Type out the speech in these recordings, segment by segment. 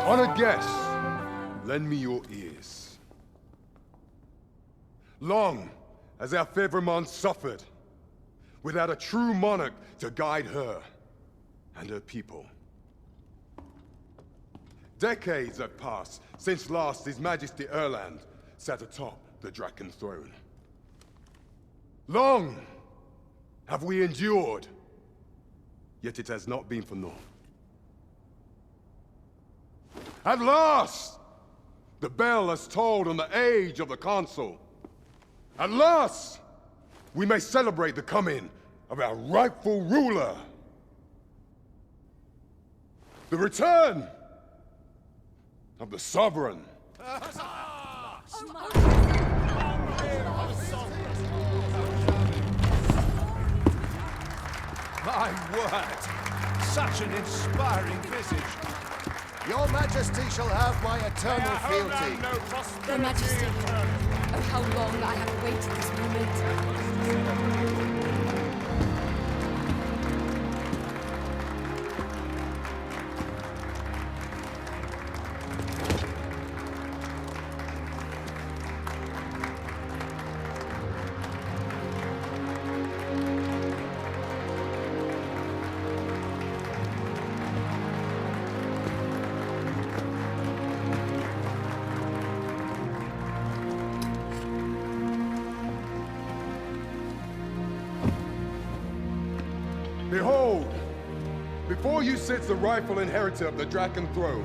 Honored guests, lend me your ears. Long has our Fevrimon suffered, without a true monarch to guide her and her people. Decades have passed since last His Majesty Erland sat atop the Draken throne. Long have we endured, yet it has not been for naught. At last, the bell has tolled on the age of the Council. At last, we may celebrate the coming of our rightful ruler. The return of the Sovereign. My word! Such an inspiring visage. Your Majesty shall have my eternal fealty. Your Majesty, oh how long I have awaited this moment. Behold, before you sits the rightful inheritor of the Draken throne,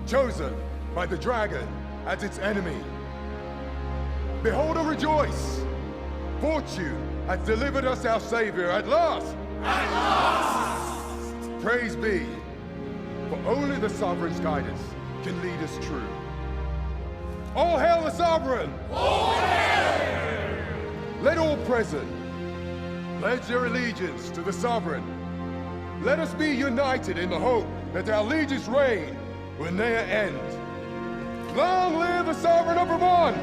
chosen by the dragon as its enemy. Behold and rejoice! Fortune has delivered us our savior at last! At last! Praise be, for only the Sovereign's guidance can lead us true. All hail the Sovereign! All hail! Let all present pledge their allegiance to the Sovereign. Let us be united in the hope that our liege's reign will ne'er end. Long live the Sovereign of Vermont!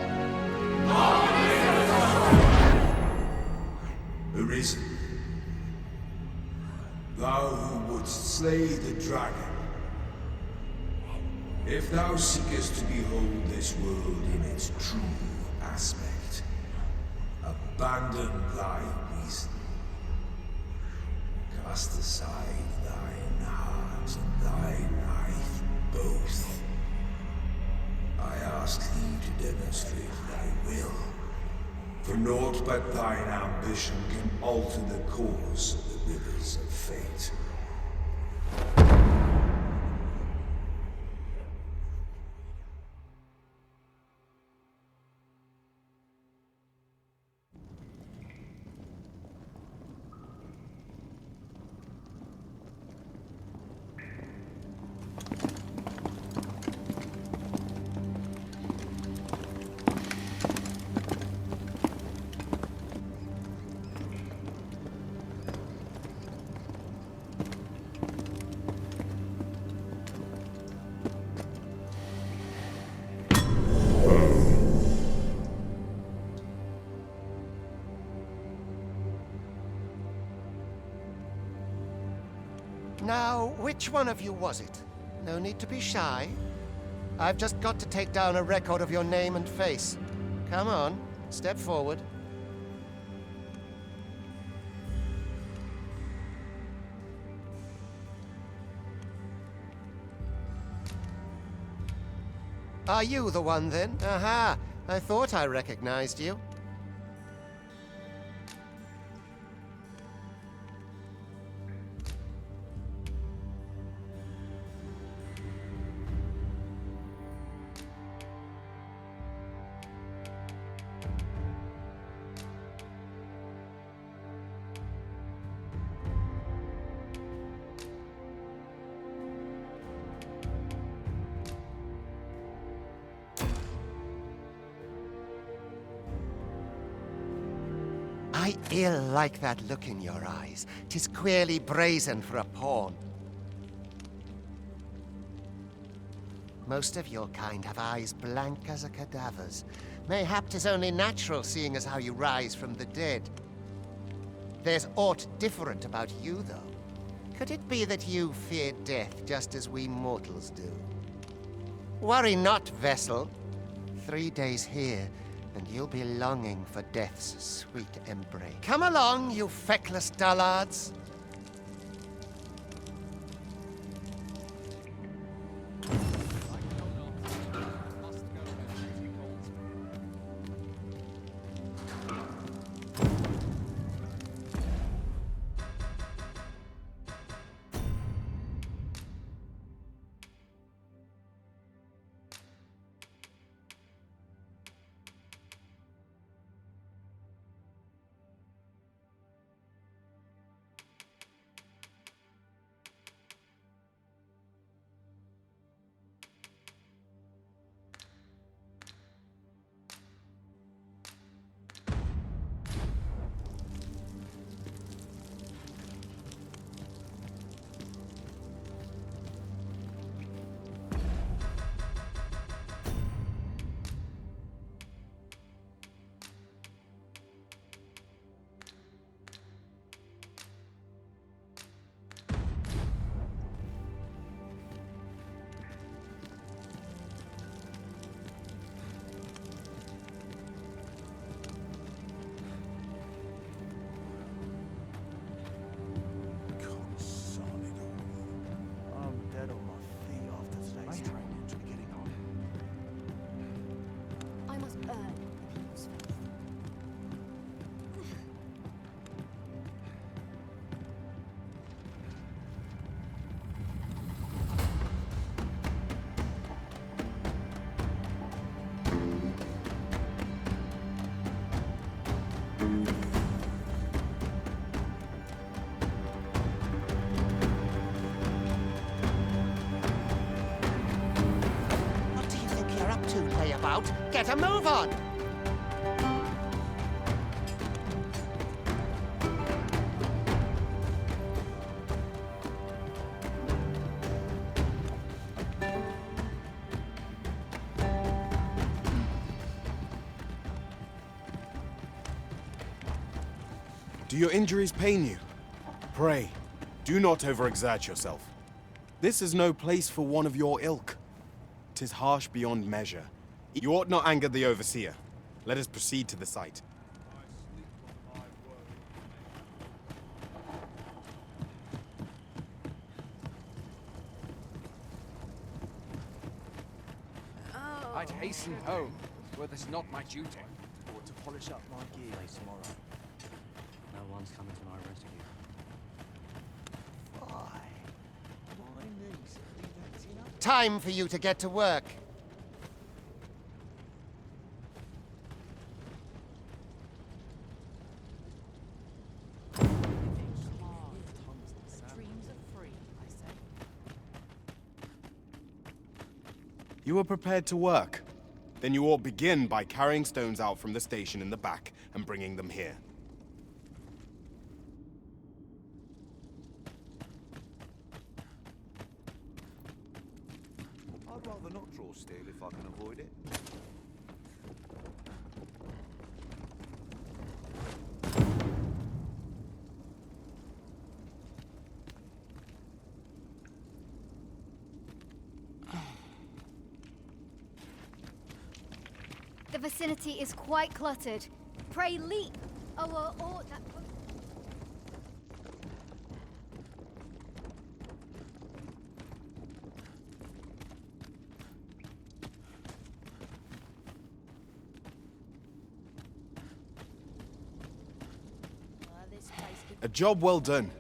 Long live the Sovereign! Arisen, thou who wouldst slay the dragon, if thou seekest to behold this world in its true aspect, abandon thy reason. Cast aside thine heart and thy life both. I ask thee to demonstrate thy will, for naught but thine ambition can alter the course of the rivers of fate. Now, which one of you was it? No need to be shy. I've just got to take down a record of your name and face. Come on, step forward. Are you the one then? Aha! I thought I recognized you. I ill like that look in your eyes. 'Tis queerly brazen for a pawn. Most of your kind have eyes blank as a cadaver's. Mayhap 'tis only natural, seeing as how you rise from the dead. There's aught different about you, though. Could it be that you fear death just as we mortals do? Worry not, vessel. 3 days here, and you'll be longing for death's sweet embrace. Come along, you feckless dullards. I must earn people's faith. What do you think you're up to, layabout? Get a move on! Do your injuries pain you? Pray, do not overexert yourself. This is no place for one of your ilk. 'Tis harsh beyond measure. You ought not anger the overseer. Let us proceed to the site. I'd hasten home, were this not my duty. Or to polish up my gear tomorrow. No one's coming to my rescue. Why? My knees are acting up. Time for you to get to work. Dreams are free, I say. You are prepared to work. Then you ought begin by carrying stones out from the station in the back and bringing them here. I'd rather not draw steel if I can avoid it. The vicinity is quite cluttered. Pray leap! Oh, that... This place could... A job well done.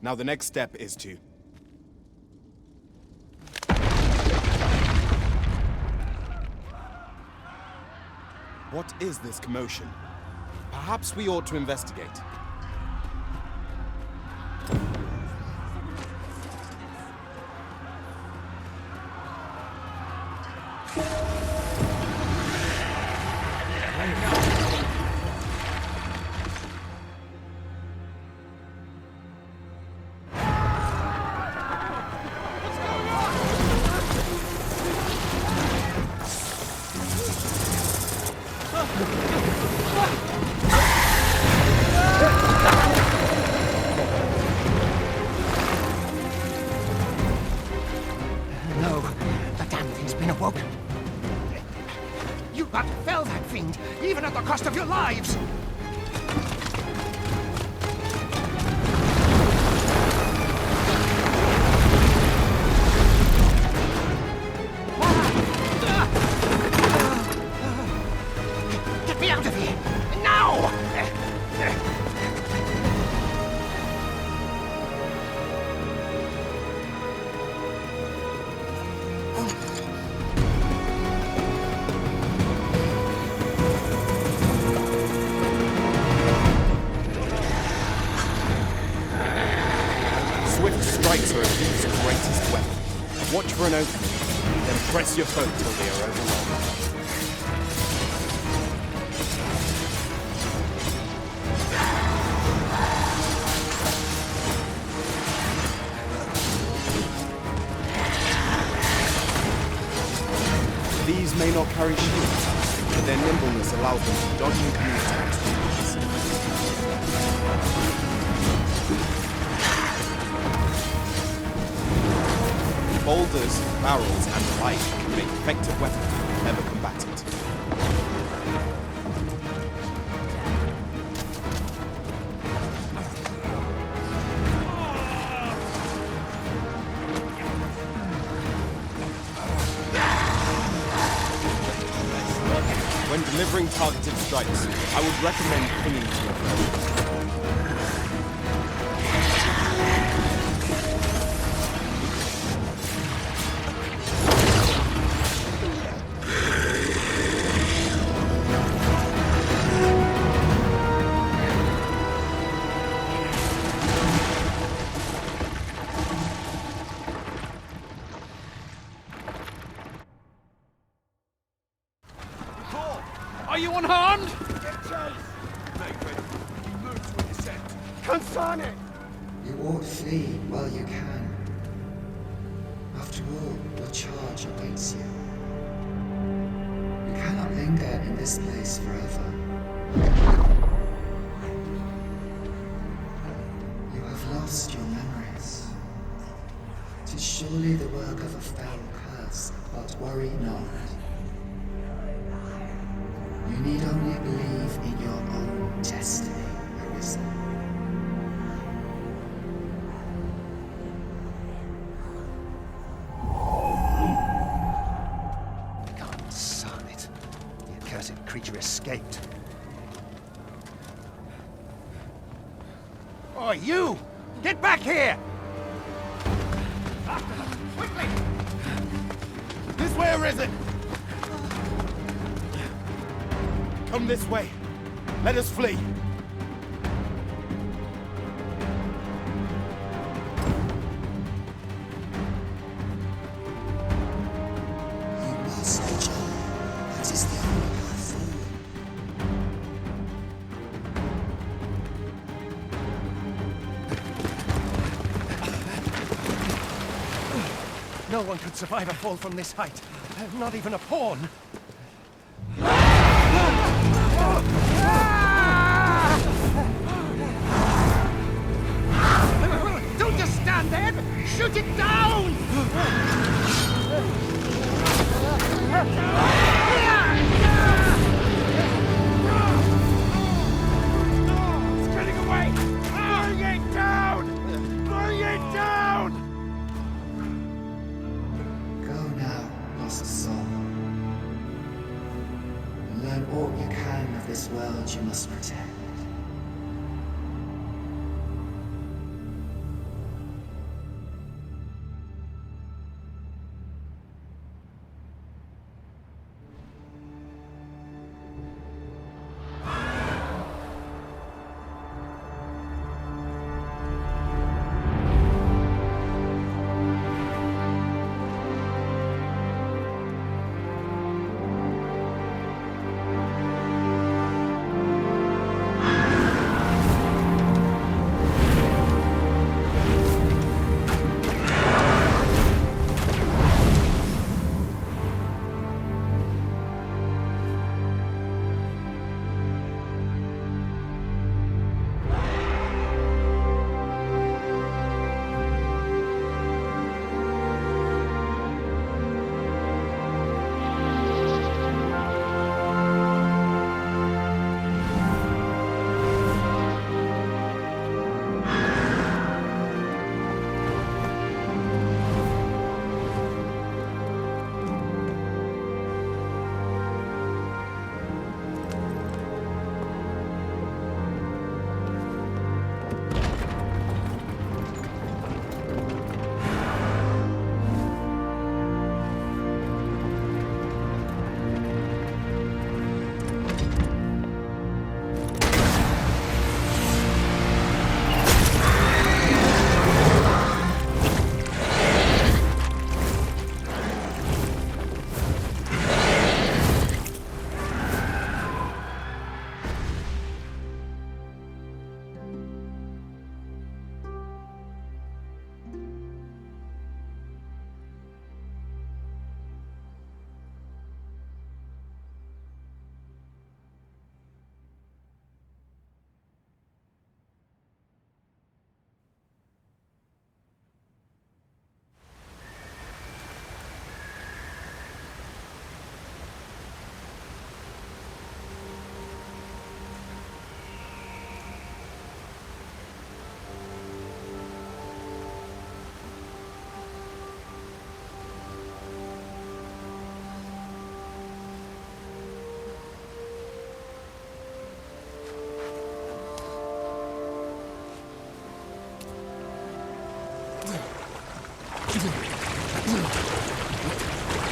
Now the next step is to... What is this commotion? Perhaps we ought to investigate. No, the damn thing's been been awoken. You but fell that fiend, even at the cost of your lives! Get me out of here! Now! Swift strikes are a thief's greatest weapon. Watch for an opening, then press your foe till they are overwhelmed. These may not carry shields, but their nimbleness allows them to dodge and counter attacks with ease. Boulders, barrels, and the like can make effective weapons for clever combatant. When delivering targeted strikes, I would recommend clinging to your foe. Are you unharmed? Consane! You ought flee while you can. After all, your charge awaits you. You cannot linger in this place forever. You have lost your memories. 'Tis surely the work of a foul curse, but worry not. You need only believe in your own destiny, Arisen. Consane. The accursed creature escaped. Oh, you! Get back here! After them! Quickly! This way, Arisen! Come this way. Let us flee. You must rejoin. That is the only path forward. No one could survive a fall from this height. Not even a pawn. Don't just stand there! Shoot it down! It's getting away! Bring it down! Bring it down! Go now, lost soul. Learn all you can of this world you must protect.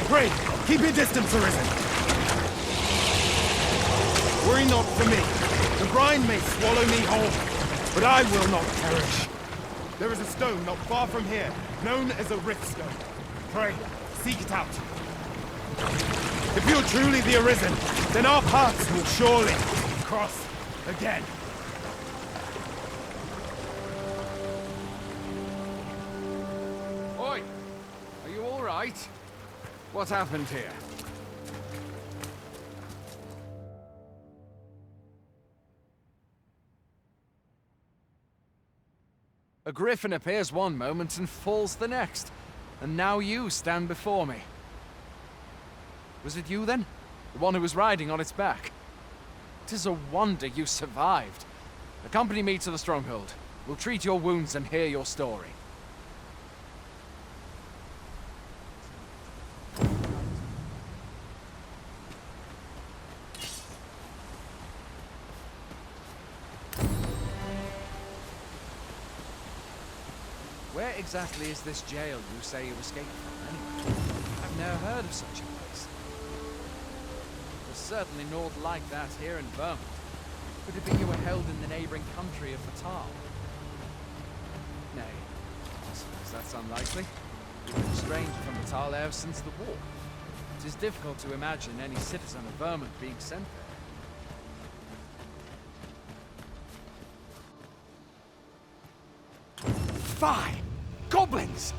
Pray, keep your distance, Arisen. Worry not for me. The brine may swallow me whole, but I will not perish. There is a stone not far from here, known as a rift stone. Pray, seek it out. If you're truly the Arisen, then our paths will surely cross again. Oi! Are you all right? What happened here? A griffin appears one moment and falls the next. And now you stand before me. Was it you then? The one who was riding on its back? 'Tis a wonder you survived. Accompany me to the stronghold. We'll treat your wounds and hear your story. Where exactly is this jail you say you escaped from, anyway? I've never heard of such a place. There's certainly naught like that here in Vermont. Could it be you were held in the neighboring country of Batal? Nay, I suppose that's unlikely. You've been a stranger from Batal ever since the war. It is difficult to imagine any citizen of Vermont being sent there. Fie! Goblins!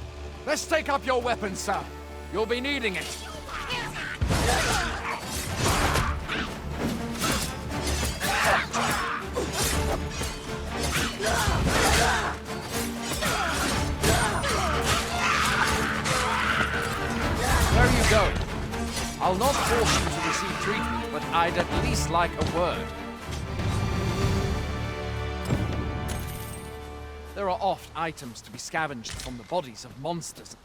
Let's take up your weapons, sir. You'll be needing it. Where are you going? I'll not force you to receive treatment, but I'd at least like a word. There are oft items to be scavenged from the bodies of monsters.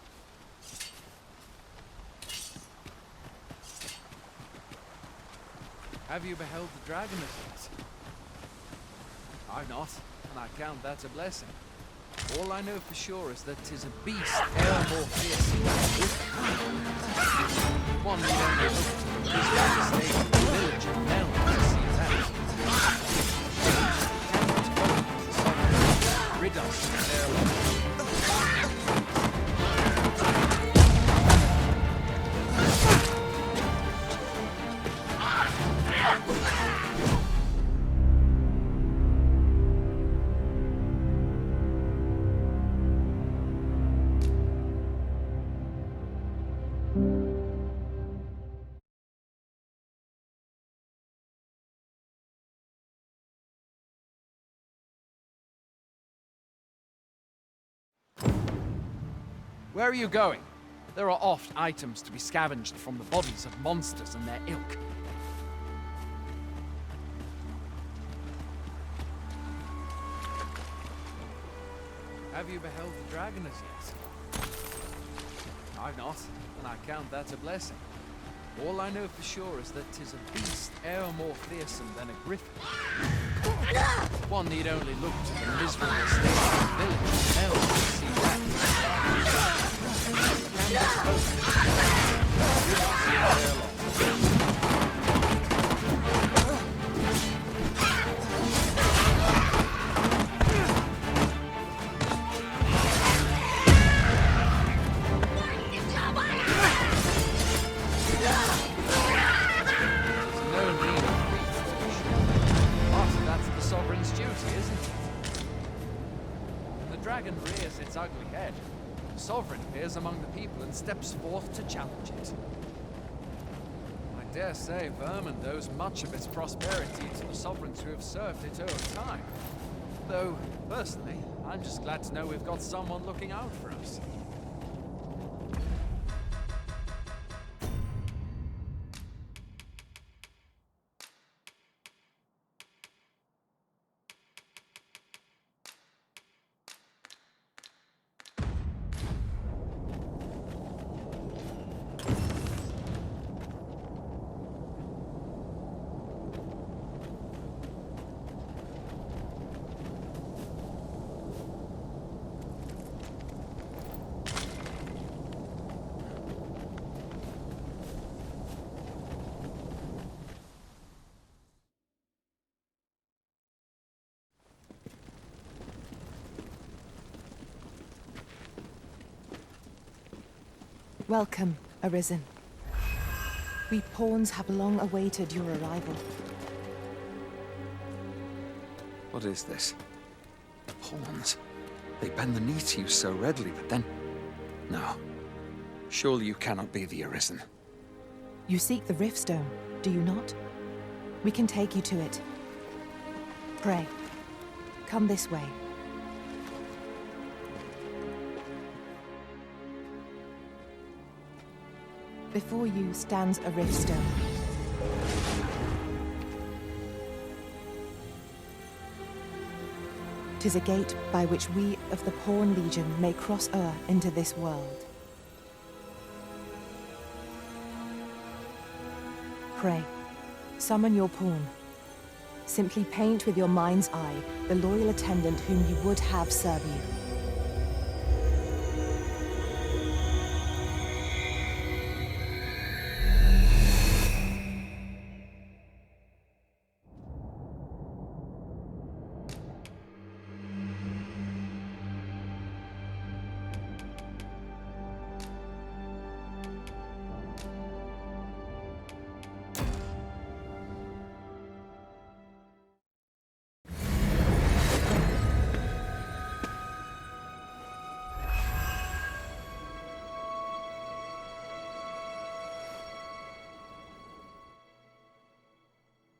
Have you beheld the dragon as yet? I've not, and I count that a blessing. All I know for sure is that 'tis a beast e'er more fierce. One need only look to the state of the village of Nell to see that. Rid us of their love. Where are you going? There are oft items to be scavenged from the bodies of monsters and their ilk. Have you beheld the dragon as yet? I've not, and I count that a blessing. All I know for sure is that 'tis a beast e'er more fearsome than a griffin. One need only look to the miserable state of the village of Nell to see that. Dragon rears its ugly head. The sovereign appears among the people and steps forth to challenge it. I dare say Vermont owes much of its prosperity to the sovereigns who have served it over time. Though, personally, I'm just glad to know we've got someone looking out for us. Welcome, Arisen. We pawns have long awaited your arrival. What is this? Pawns? They bend the knee to you so readily, but then... No. Surely you cannot be the Arisen. You seek the Riftstone, do you not? We can take you to it. Pray, come this way. Before you stands a Riftstone. Tis a gate by which we of the Pawn Legion may cross o'er into this world. Pray, summon your pawn. Simply paint with your mind's eye the loyal attendant whom you would have serve you.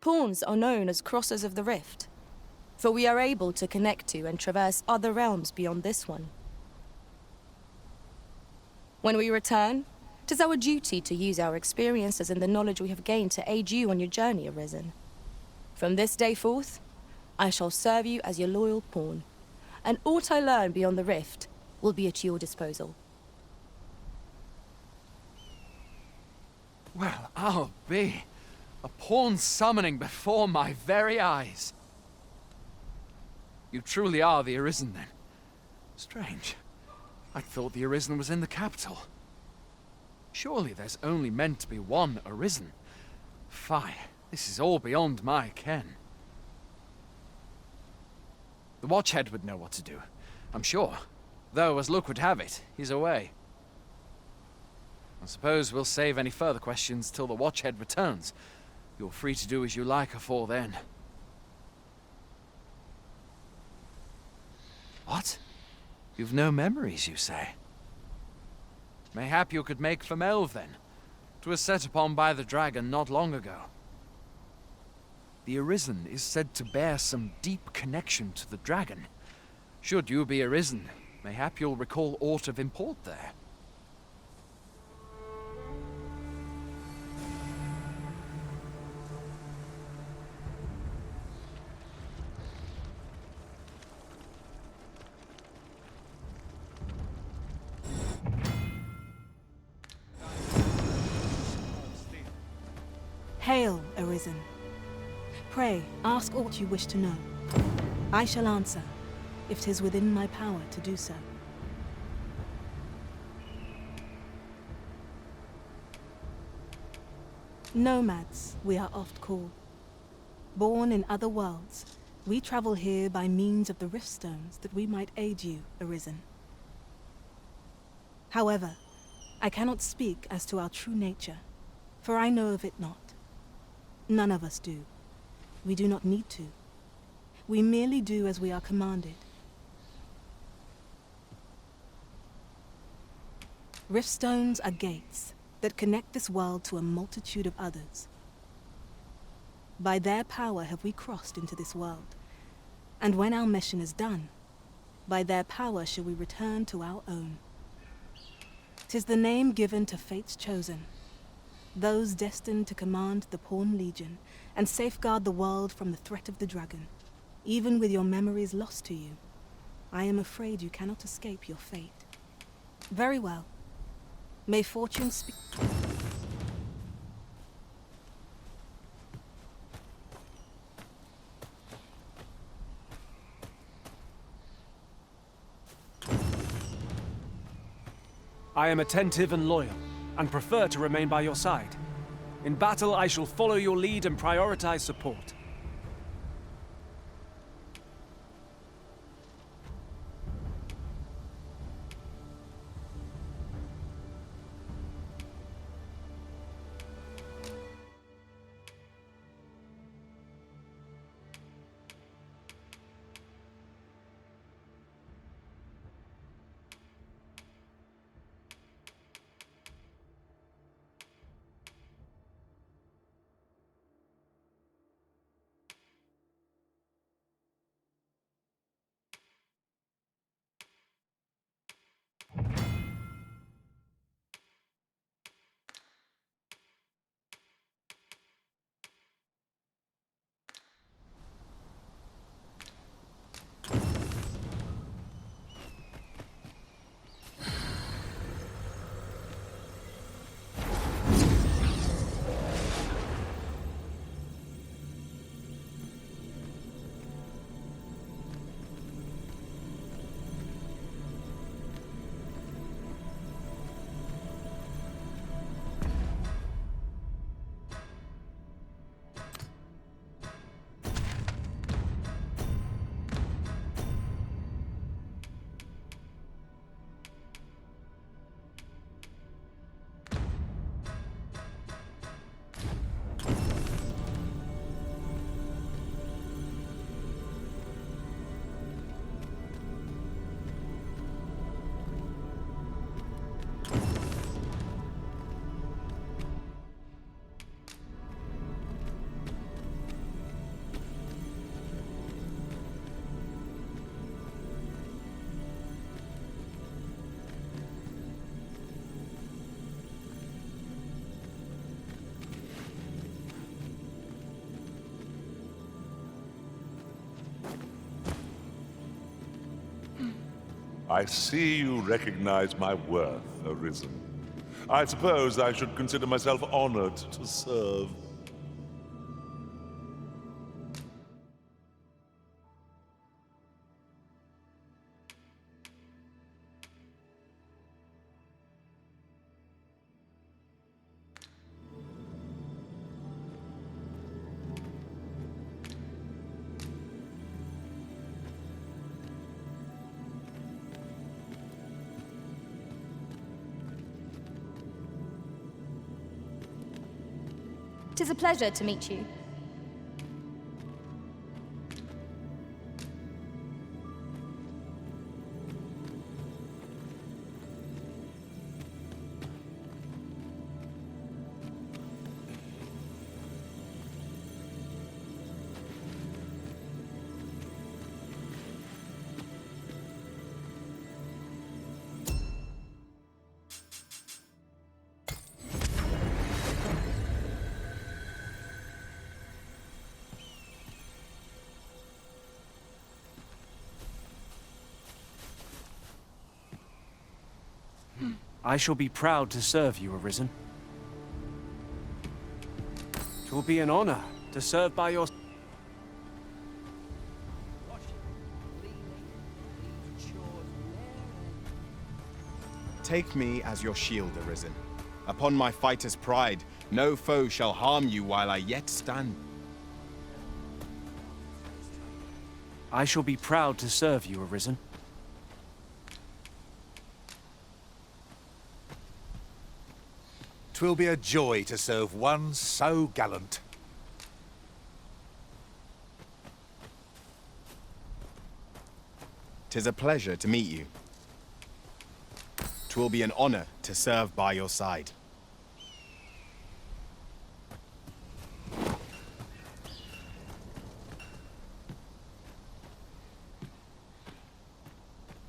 Pawns are known as Crossers of the Rift, for we are able to connect to and traverse other realms beyond this one. When we return, 'tis our duty to use our experiences and the knowledge we have gained to aid you on your journey, Arisen. From this day forth, I shall serve you as your loyal pawn, and aught I learn beyond the Rift will be at your disposal. Well, I'll be. A pawn summoning before my very eyes. You truly are the Arisen, then. Strange. I thought the Arisen was in the capital. Surely there's only meant to be one Arisen. Fie, this is all beyond my ken. The Watchhead would know what to do, I'm sure. Though, as luck would have it, he's away. I suppose we'll save any further questions till the Watchhead returns. You're free to do as you like afore then. What? You've no memories, you say? Mayhap you could make for Melve, then. 'Twas set upon by the dragon not long ago. The Arisen is said to bear some deep connection to the dragon. Should you be Arisen, mayhap you'll recall aught of import there. Hail, Arisen. Pray, ask aught you wish to know. I shall answer, if 'tis within my power to do so. Nomads, we are oft called. Born in other worlds, we travel here by means of the Riftstones that we might aid you, Arisen. However, I cannot speak as to our true nature, for I know of it not. None of us do. We do not need to. We merely do as we are commanded. Riftstones are gates that connect this world to a multitude of others. By their power have we crossed into this world, and when our mission is done, by their power shall we return to our own. 'Tis the name given to fate's chosen, those destined to command the Pawn Legion and safeguard the world from the threat of the dragon. Even with your memories lost to you, I am afraid you cannot escape your fate. Very well. May fortune speak. I am attentive and loyal, and prefer to remain by your side. In battle, I shall follow your lead and prioritize support. I see you recognize my worth, Arisen. I suppose I should consider myself honored to serve. Tis a pleasure to meet you. I shall be proud to serve you, Arisen. 'Twill be an honor to serve by your... Take me as your shield, Arisen. Upon my fighter's pride, no foe shall harm you while I yet stand. I shall be proud to serve you, Arisen. Twill be a joy to serve one so gallant. Tis a pleasure to meet you. 'Twill be an honor to serve by your side.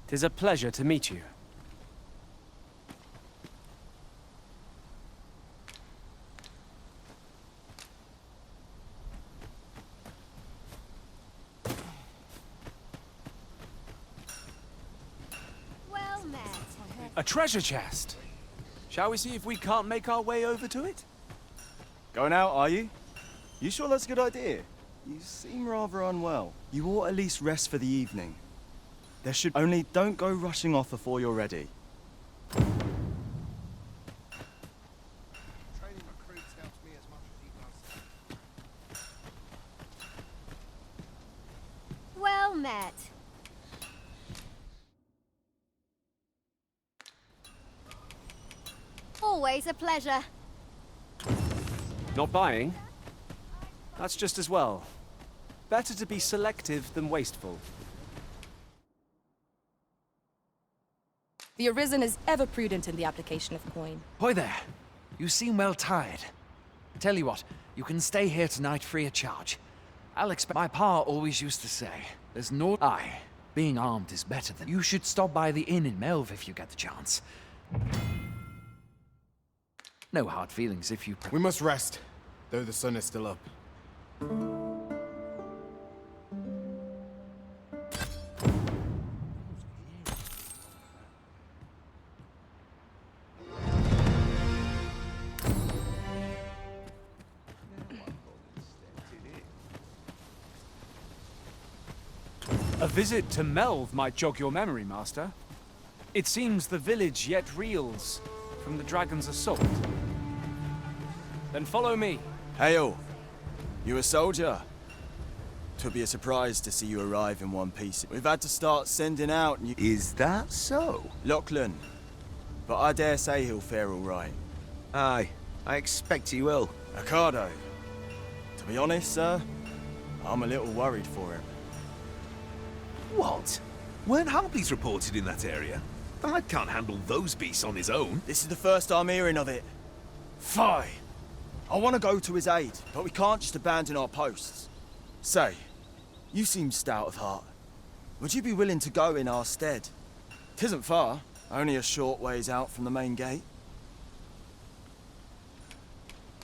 Tis a pleasure to meet you. Well met. A treasure chest! Shall we see if we can't make our way over to it? Going out, are you? You sure that's a good idea? You seem rather unwell. You ought at least rest for the evening. There should only don't go rushing off before you're ready. Well met. Always a pleasure. Not buying? That's just as well. Better to be selective than wasteful. The Arisen is ever prudent in the application of coin. Hoy there. You seem well tired. Tell you what, you can stay here tonight free of charge. I'll expect... My pa always used to say, there's no... being armed is better than... You should stop by the inn in Melve if you get the chance. No hard feelings if you... We must rest, though the sun is still up. A visit to Melve might jog your memory, Master. It seems the village yet reels from the dragon's assault. Then follow me. Hail! You a soldier? 'Twould be a surprise to see you arrive in one piece. We've had to start sending out new... Is that so? Lachlan. But I dare say he'll fare all right. Aye, I expect he will. Ricardo. To be honest, sir, I'm a little worried for him. What? Weren't harpies reported in that area? The lad can't handle those beasts on his own. This is the first I'm hearing of it. Fie! I want to go to his aid, but we can't just abandon our posts. Say, you seem stout of heart. Would you be willing to go in our stead? 'Tisn't far, only a short ways out from the main gate.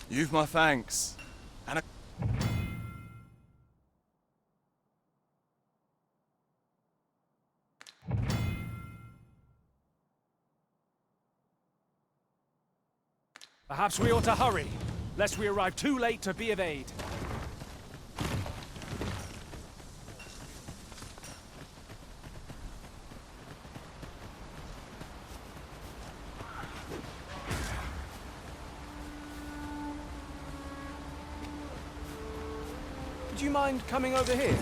You've my thanks. And a... Perhaps we ought to hurry, lest we arrive too late to be of aid. Do you mind coming over here?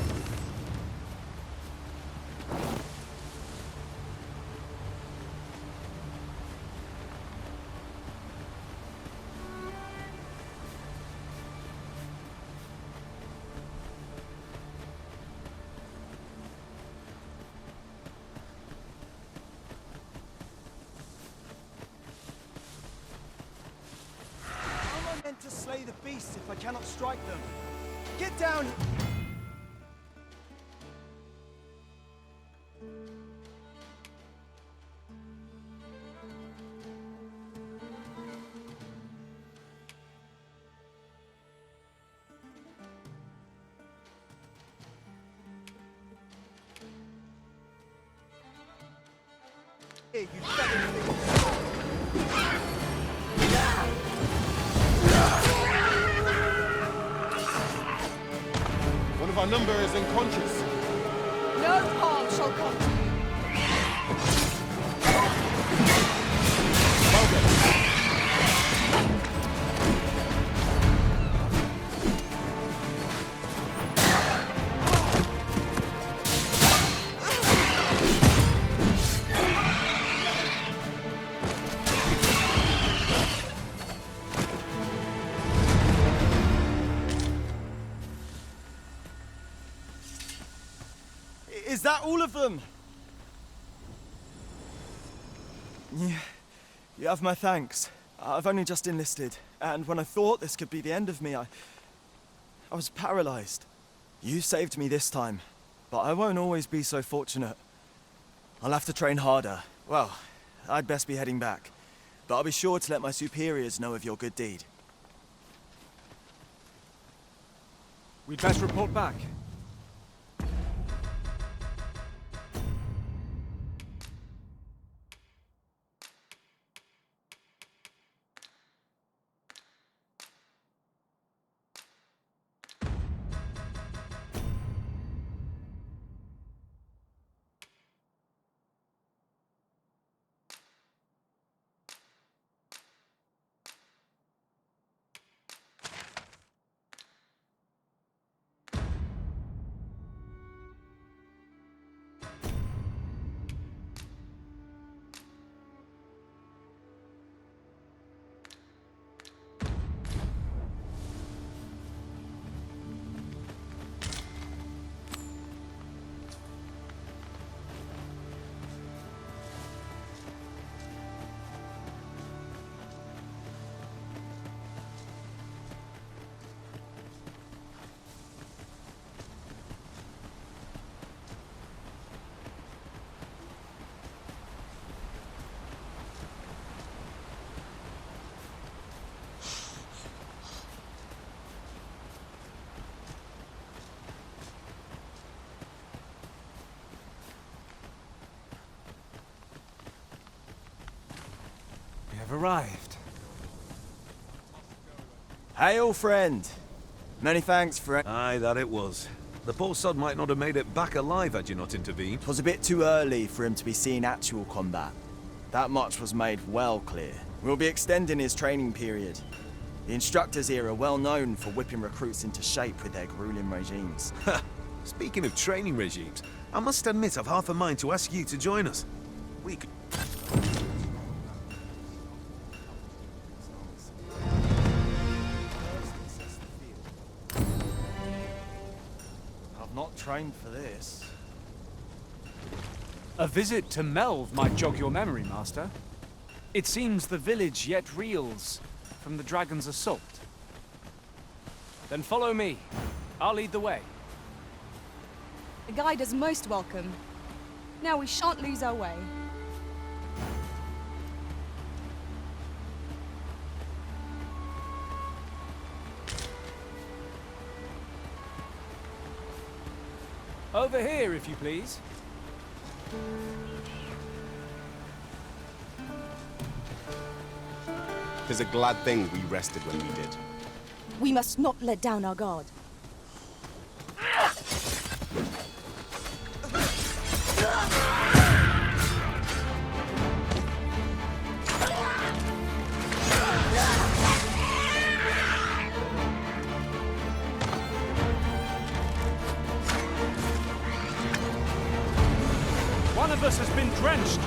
To slay the beasts if I cannot strike them. Get down! Here, you feathered thing. One of our number is unconscious. No harm shall come to you. Is that all of them? Yeah, you have my thanks. I've only just enlisted, and when I thought this could be the end of me, I was paralyzed. You saved me this time, but I won't always be so fortunate. I'll have to train harder. Well, I'd best be heading back, but I'll be sure to let my superiors know of your good deed. We'd best report back. Arrived. Hail, friend. Many thanks for... Aye, that it was. The poor sod might not have made it back alive had you not intervened. 'Twas a bit too early for him to be seeing actual combat. That much was made well clear. We'll be extending his training period. The instructors here are well known for whipping recruits into shape with their grueling regimes. Speaking of training regimes, I must admit I've half a mind to ask you to join us. We could... Not trained for this. A visit to Melve might jog your memory, Master. It seems the village yet reels from the dragon's assault. Then follow me. I'll lead the way. The guide is most welcome. Now we shan't lose our way. Over here, if you please. 'Tis a glad thing we rested when we did. We must not let down our guard. One of us has been drenched.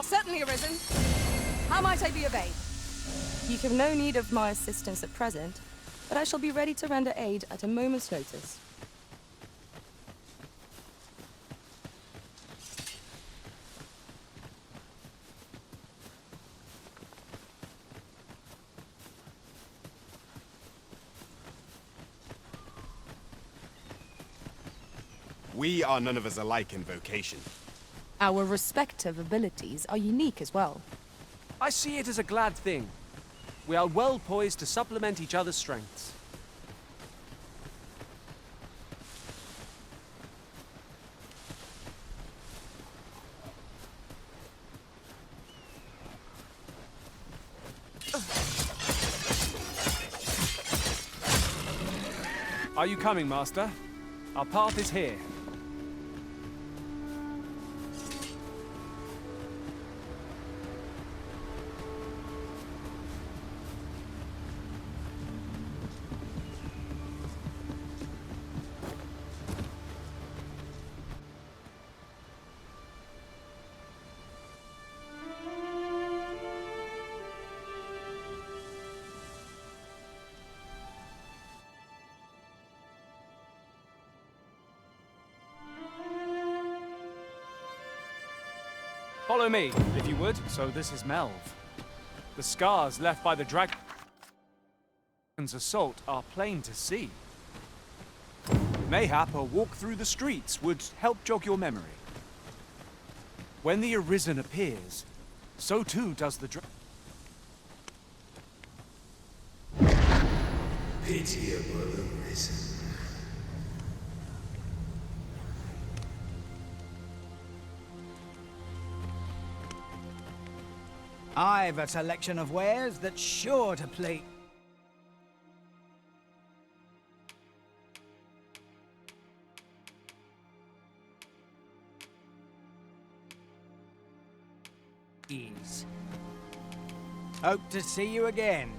Certainly, Arisen. How might I be of aid? You have no need of my assistance at present, but I shall be ready to render aid at a moment's notice. We are none of us alike in vocation. Our respective abilities are unique as well. I see it as a glad thing. We are well poised to supplement each other's strengths. Are you coming, Master? Our path is here. Follow me, if you would. So this is Melv. The scars left by the dragon's assault are plain to see. Mayhap a walk through the streets would help jog your memory. When the Arisen appears, so too does the Pitiable Arisen. I've a selection of wares that's sure to please. Hope to see you again.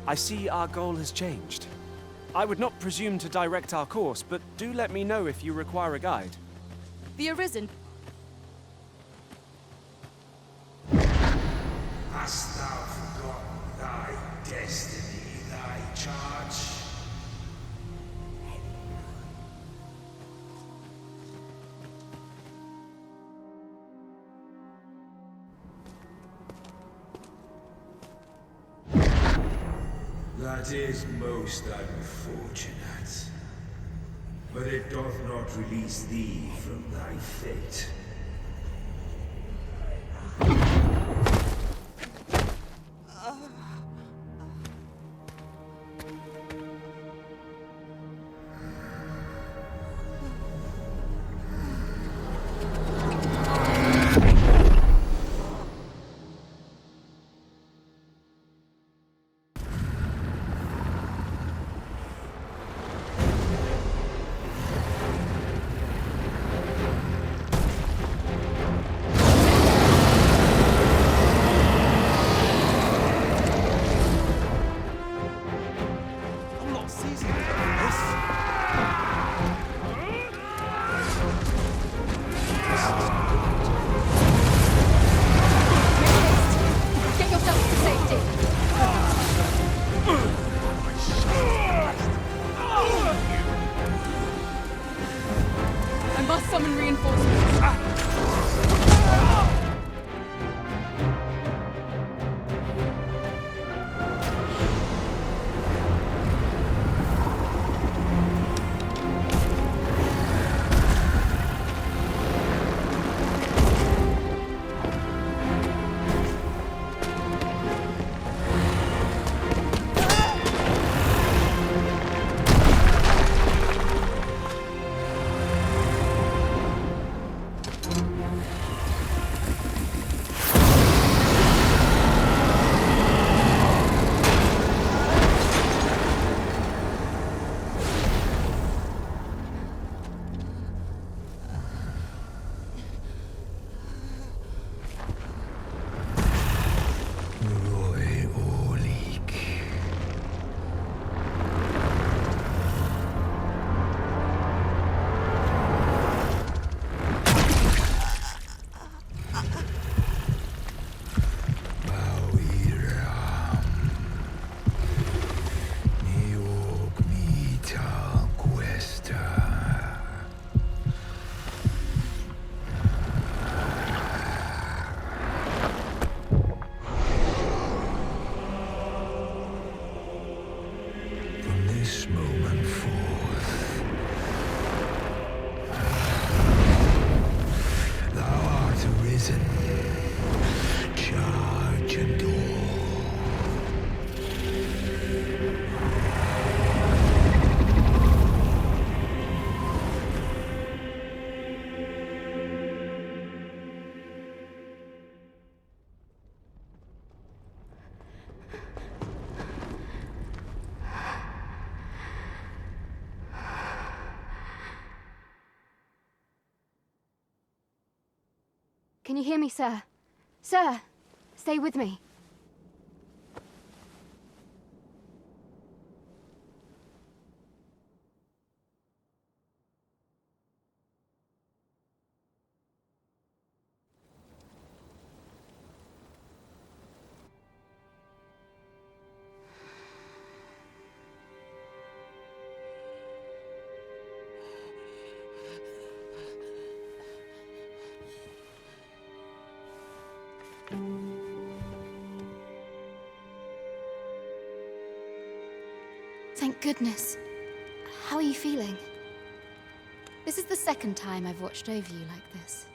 I see our goal has changed. I would not presume to direct our course, but do let me know if you require a guide. The Arisen. Hast thou forgotten thy destiny, thy charge? That is most unfortunate. But it doth not release thee from thy fate. Can you hear me, sir? Sir, stay with me. Thank goodness. How are you feeling? This is the second time I've watched over you like this,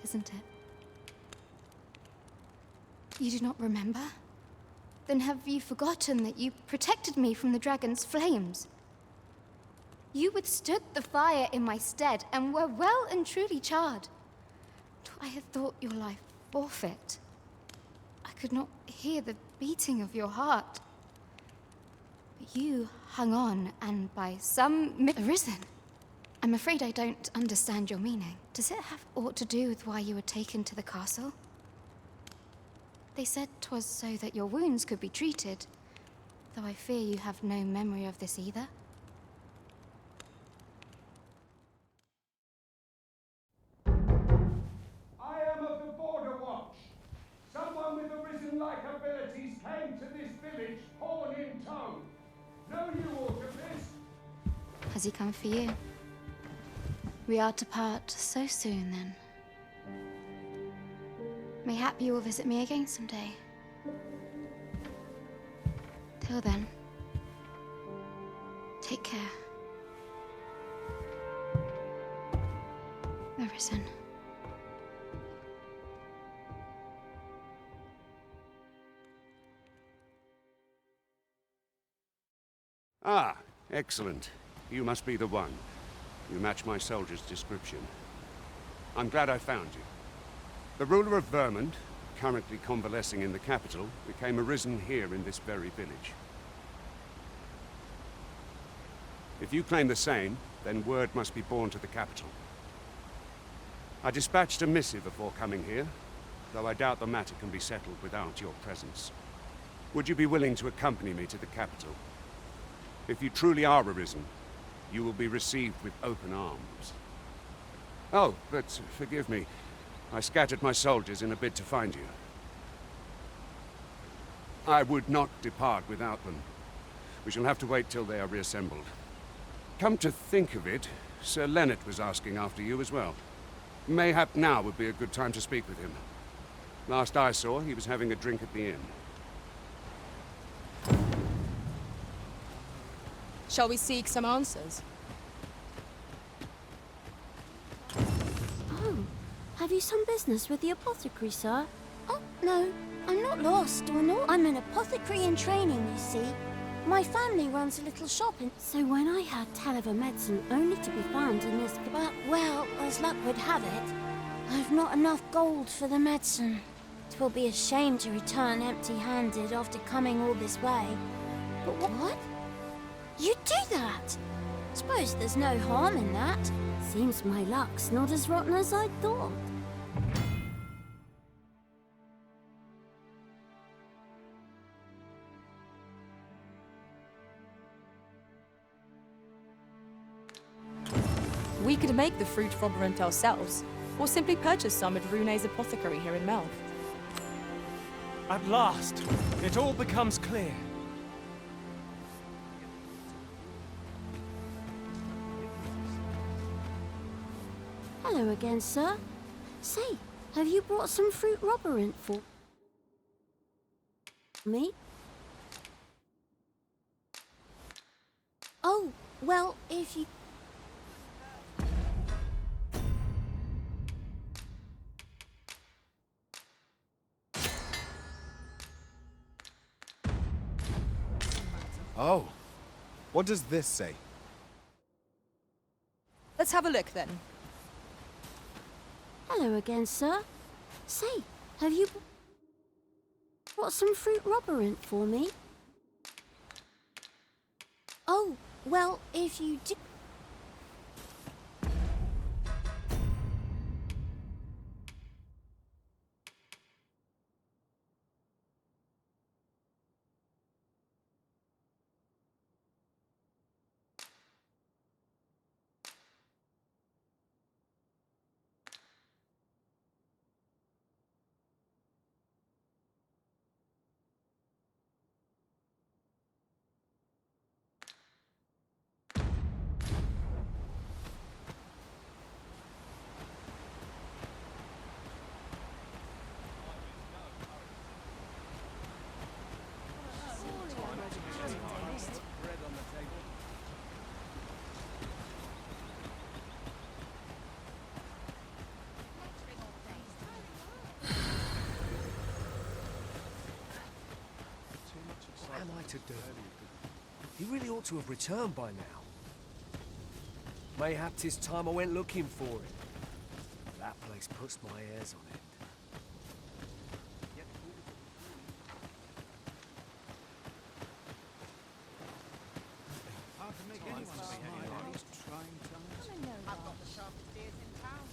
isn't it? You do not remember? Then have you forgotten that you protected me from the dragon's flames? You withstood the fire in my stead and were well and truly charred. I had thought your life forfeit. I could not hear the beating of your heart. But you hung on, and by some arisen. I'm afraid I don't understand your meaning. Does it have aught to do with why you were taken to the castle? They said 'twas so that your wounds could be treated, though I fear you have no memory of this either. I am of the Border Watch. Someone with arisen-like abilities came to this village, horn in tow. Know you aught of this? Has he come for you? We are to part so soon, then. Mayhap you will visit me again someday. Till then, take care. Arisen. Ah, excellent. You must be the one. You match my soldier's description. I'm glad I found you. The ruler of Vermont, currently convalescing in the capital, became arisen here in this very village. If you claim the same, then word must be borne to the capital. I dispatched a missive before coming here, though I doubt the matter can be settled without your presence. Would you be willing to accompany me to the capital? If you truly are arisen, you will be received with open arms. Oh, but forgive me. I scattered my soldiers in a bid to find you. I would not depart without them. We shall have to wait till they are reassembled. Come to think of it, Sir Leonard was asking after you as well. Mayhap now would be a good time to speak with him. Last I saw, he was having a drink at the inn. Shall we seek some answers? Oh, have you some business with the apothecary, sir? Oh, no, I'm not lost or not. I'm an apothecary in training, you see. My family runs a little shop, and so when I had tell of a medicine only to be found in this... But, well, as luck would have it, I've not enough gold for the medicine. 'Twill be a shame to return empty-handed after coming all this way. But what? You'd do that? Suppose there's no harm in that. Seems my luck's not as rotten as I'd thought. We could make the fruit robberant ourselves, or simply purchase some at Rune's apothecary here in Melf. At last, it all becomes clear. Hello again, sir. Say, have you brought some fruit robberant for me? Oh, well, if you... Oh, what does this say? Let's have a look then. Hello again, sir. Say, have you brought some fruit robberant for me? Oh, well, if you do... to do? He really ought to have returned by now. Mayhap 'tis time I went looking for him. That place puts my hairs on end. I've got the sharpest ears in town.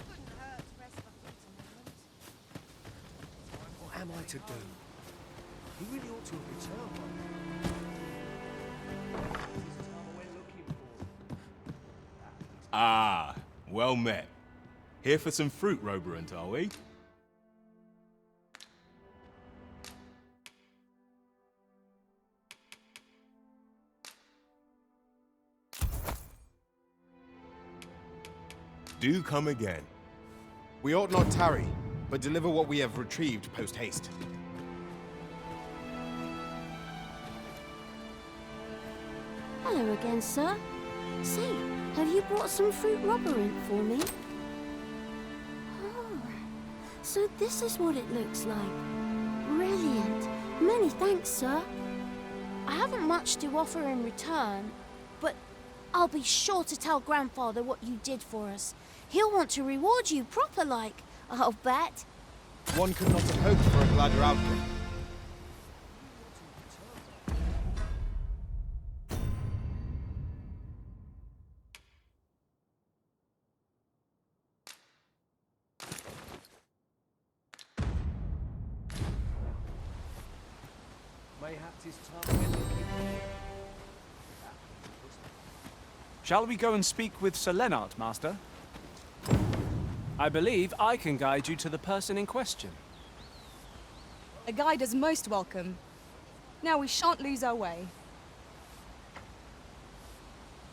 Couldn't hurt to rest my feet a moment. What am I to do? He really ought to have returned by now. Ah, well met. Here for some fruit, Roborant, are we? Do come again. We ought not tarry, but deliver what we have retrieved post-haste. Hello again, sir. Say, have you brought some fruit roborant for me? Oh, so this is what it looks like. Brilliant. Many thanks, sir. I haven't much to offer in return, but I'll be sure to tell Grandfather what you did for us. He'll want to reward you proper-like, I'll bet. One could not have hoped for a gladder outcome. Mayhap 'tis time I went looking for him. Shall we go and speak with Sir Lennart, Master? I believe I can guide you to the person in question. A guide is most welcome. Now we shan't lose our way.